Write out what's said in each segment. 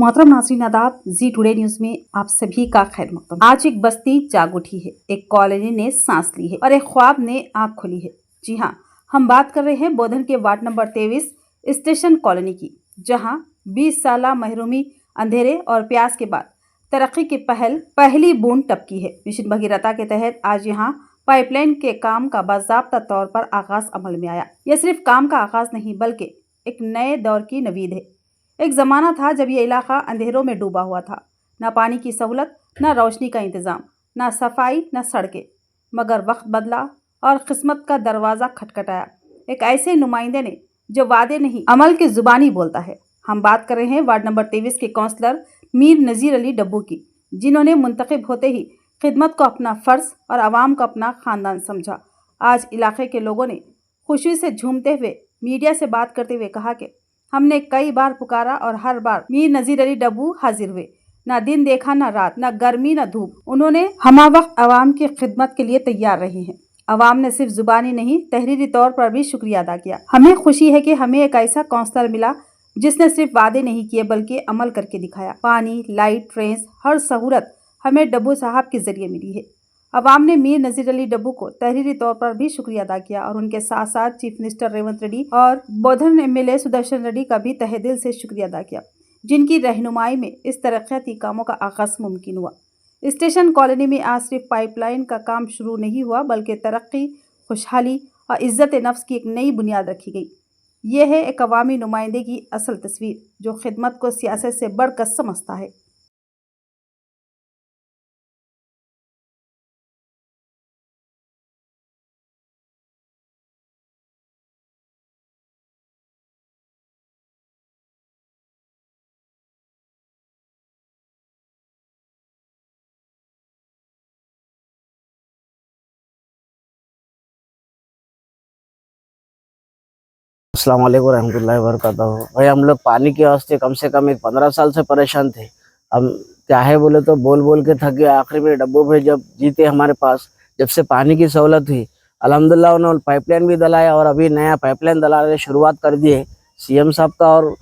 मोहतरम नाज़रीन आदाब, जी टुडे न्यूज में आप सभी का खैर मकदम। आज एक बस्ती जाग उठी है, एक कॉलोनी ने सांस ली है और एक ख्वाब ने आंख खोली है। जी हाँ, हम बात कर रहे हैं बोधन के वार्ड नंबर 23 स्टेशन कॉलोनी की, जहां 20 साल महरूमी, अंधेरे और प्यास के बाद तरक्की की पहली बूंद टपकी है। मिशन भगीरथा के तहत आज यहाँ पाइपलाइन के काम का बाज़ाब्ता तौर पर आगाज अमल में आया। यह सिर्फ काम का आगाज नहीं बल्कि एक नए दौर की नवीद है। एक ज़माना था जब ये इलाका अंधेरों में डूबा हुआ था, न पानी की सहूलत, न रोशनी का इंतज़ाम, न सफाई, न सड़कें। मगर वक्त बदला और किस्मत का दरवाज़ा खटखटाया एक ऐसे नुमाइंदे ने जो वादे नहीं अमल की ज़ुबानी बोलता है। हम बात कर रहे हैं वार्ड नंबर 23 के काउंसलर मीर नज़ीर अली डब्बू की, जिन्होंने मुंतखब होते ही खिदमत को अपना फ़र्ज और आवाम को अपना ख़ानदान समझा। आज इलाके के लोगों ने खुशी से झूमते हुए मीडिया से बात करते हुए कहा कि हमने कई बार पुकारा और हर बार मीर नज़ीर अली डब्बू हाजिर हुए। ना दिन देखा, ना रात, ना गर्मी, ना धूप, उन्होंने हमा वक्त आवाम की खिदमत के लिए तैयार रहे हैं। आवाम ने सिर्फ जुबानी नहीं, तहरीरी तौर पर भी शुक्रिया अदा किया। हमें खुशी है कि हमें एक ऐसा काउंसलर मिला जिसने सिर्फ वादे नहीं किए बल्कि अमल करके दिखाया। पानी, लाइट, ट्रेन, हर सहूलत हमें डब्बू साहब के जरिए मिली है। अवाम ने मीर नज़ीर अली डब्बू को तहरीरी तौर पर भी शुक्रिया अदा किया और उनके साथ साथ चीफ मिनिस्टर रेवंत रेड्डी और बोधन एमएलए सुदर्शन रेड्डी का भी तहे दिल से शुक्रिया अदा किया, जिनकी रहनुमाई में इस तरक्याती कामों का आगाज मुमकिन हुआ। स्टेशन कॉलोनी में आज सिर्फ पाइपलाइन का काम शुरू नहीं हुआ बल्कि तरक्की, खुशहाली और इज्जत नफ्स की एक नई बुनियाद रखी गई। यह है एक अवामी नुमाइंदे की असल तस्वीर जो खिदमत को सियासत से बढ़कर समझता है। अस्सलाम वालेकुम रहमतुल्लाहि व बरकातहू। भाई हम लोग पानी के वास्ते कम से कम एक 15 साल से परेशान थे। हम क्या है बोले तो बोल बोल के थक गए। आखिरी में डब्बू भाई जब जीते हमारे पास, जब से पानी की सहूलत हुई, अल्हम्दुलिल्लाह उन्होंने पाइपलाइन भी डलाया और अभी नया पाइपलाइन डलाने शुरुआत कर दिए। सीएम साहब का और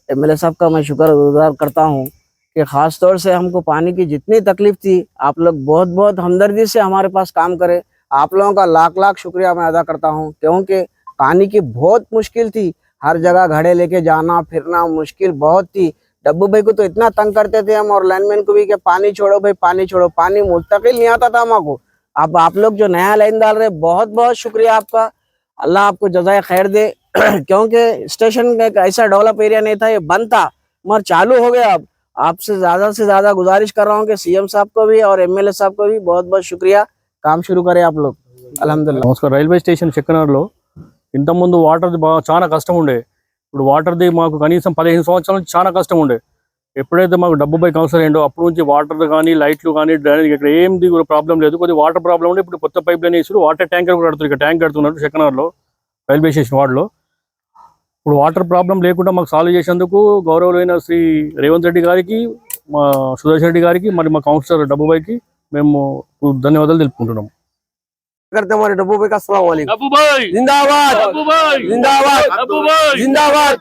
एमएलए साहब का मैं शुक्रगुजार करता हूँ कि ख़ास तौर से हमको पानी की जितनी तकलीफ थी, आप लोग बहुत बहुत हमदर्दी से हमारे पास काम करे। आप लोगों का लाख लाख शुक्रिया मैं अदा करता हूँ, क्योंकि पानी की बहुत मुश्किल थी। हर जगह घड़े लेके जाना फिरना मुश्किल बहुत थी। डब्बू भाई को तो इतना तंग करते थे हम और लाइनमैन को भी कि पानी छोड़ो भाई, पानी छोड़ो। पानी मुस्तकिल नहीं आता था हमको। अब आप लोग जो नया लाइन डाल रहे, बहुत बहुत शुक्रिया आपका। अल्लाह आपको जज़ाए खैर दे क्योंकि स्टेशन का एक ऐसा डेवलप एरिया नहीं था, ये बंद था मगर चालू हो गया। अब आपसे ज़्यादा गुजारिश कर रहा हूँ कि सीएम साहब को भी और एमएलए साहब को भी बहुत बहुत शुक्रिया। काम शुरू करें आप लोग। अल्हम्दुलिल्लाह। నమస్కారం। రైల్వే స్టేషన్ చెక్కనర్లో ఇంతకుముందు వాటర్ది చాలా కష్టం ఉండే. ఇప్పుడు వాటర్ది మాకు కనీసం 15 సంవత్సరాల నుంచి చాలా కష్టం ఉండే. ఎప్పుడైతే మాకు డబ్బుపై కౌన్సిల్ అయ్యిండో అప్పటి నుంచి వాటర్ కానీ లైట్లు కానీ డ్రైనేజ్ ఇక్కడ ఏంది కూడా ప్రాబ్లం లేదు. కొద్దిగా వాటర్ ప్రాబ్లం ఉండే. ఇప్పుడు కొత్త పైప్ లైన్ వేసి వాటర్ ట్యాంకర్ కూడా కడుతున్నారు. ఇక్కడ ట్యాంక్ కడుతున్నారు చెక్కనర్లో రైల్వే స్టేషన్ వార్డులో. ఇప్పుడు వాటర్ ప్రాబ్లం లేకుండా మాకు సాల్వ్ చేసేందుకు గౌరవులైన శ్రీ రేవంత్ రెడ్డి గారికి, మా సుదర్శన్ రెడ్డి గారికి, మరి మా కౌన్సిలర్ డబ్బుపైకి మేము ధన్యవాదాలు తెలుపుకుంటున్నాము। करते हमारे डब्बू भाई का अस्सलाम वालेकुम। डब्बू भाई जिंदाबाद, डब्बू भाई जिंदाबाद, डब्बू भाई जिंदाबाद।